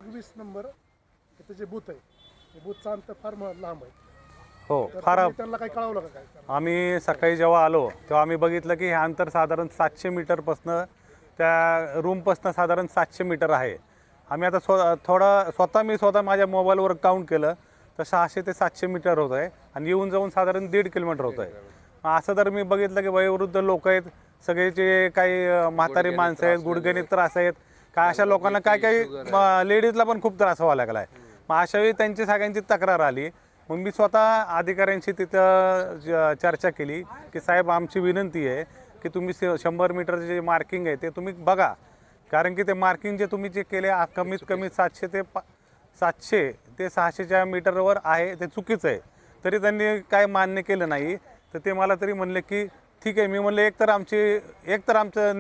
24 number इथे जे booth आहे ते बूथचं अंतर फार लांब आहे. हो, तर फार. तुम्ही त्यांना काही कळवलं का काय? आम्ही सकाळी जेव्हा आलो तेव्हा आम्ही बघितलं की हे अंतर साधारण 700 मीटरपासनं त्या रूमपासनं साधारण 700 मीटर आहे. आम्ही आता मी स्वतः माझ्या मोबाईलवर काउंट केलं तर 600 ते 700 मीटर होत आहे आणि येऊन जाऊन साधारण 1.5 किलोमीटर होत आहे. असं जर मी बघितलं की वयोवृद्ध लोक आहेत, सगळे जे काही म्हातारी माणसं आहेत, गुडघ्याने त्रास आहेत, काय अशा लोकांना काय काही लेडीजला पण खूप त्रास व्हावा लागला आहे. मग अशावेळी त्यांची सगळ्यांची तक्रार आली. मग मी स्वतः अधिकाऱ्यांशी तिथं चर्चा केली की साहेब आमची विनंती आहे की तुम्ही 100 मीटरचे जे मार्किंग आहे ते तुम्ही बघा, कारण की ते मार्किंग जे तुम्ही जे केले कमीत कमी 700 ते 600च्या मीटरवर आहे ते चुकीचं आहे. तरी त्यांनी काय मान्य केलं नाही. तर ते मला तरी म्हणले की ठीक आहे. मी म्हणले एकतर आमचं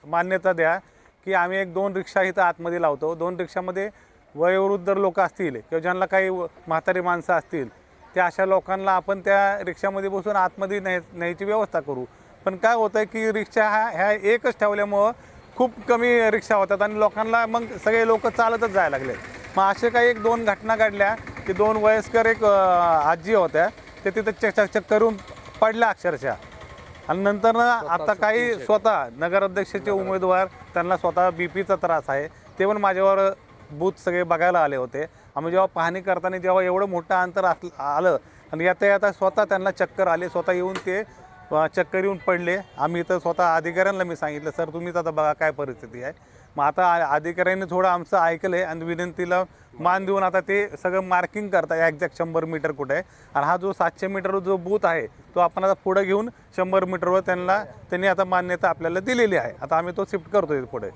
मान्यता द्या की आम्ही 1-2 रिक्षा इथं आतमध्ये लावतो. 2 रिक्षामध्ये वयोवृद्ध लोक असतील किंवा ज्यांना काही म्हातारी माणसं असतील त्या अशा लोकांना आपण त्या रिक्षामध्ये बसून आतमध्ये न्यायची व्यवस्था करू. पण काय होतं आहे की रिक्षा ह्या एकच ठेवल्यामुळं खूप कमी रिक्षा होतात आणि लोकांना मग सगळे लोक चालतच जायला लागले. मग असे काही 1-2 घटना घडल्या की 2 वयस्कर आजी होत्या ते तिथं चक्कर करून पडल्या अक्षरशः. आणि नंतर आता काही स्वतः नगराध्यक्षाचे उमेदवार त्यांना स्वतः बीपीचा त्रास आहे ते पण माझ्यावर बूथ सगळे बघायला आले होते. आम्ही जेव्हा पाहणी करताना जेव्हा एवढं मोठं अंतर आलं आणि येता स्वतः त्यांना चक्कर आले, स्वतः येऊन ते चक्कर येऊन पडले. आम्ही इथं स्वतः अधिकाऱ्यांना मी सांगितलं सर तुम्हीच आता बघा काय परिस्थिती आहे. मग आता अधिकाऱ्यांनी थोडं आमचं ऐकलं आहे आणि विनंतीला मान देऊन आता ते सगळं मार्किंग करताय एक्झॅक्ट 100 मीटर कुठे आहे. आणि हा जो 700 मीटर जो बूथ आहे तो आपण आता पुढे घेऊन 100 मीटरवर त्यांनी आता मान्यता आपल्याला दिलेली आहे. आता आम्ही तो शिफ्ट करतोय पुढे.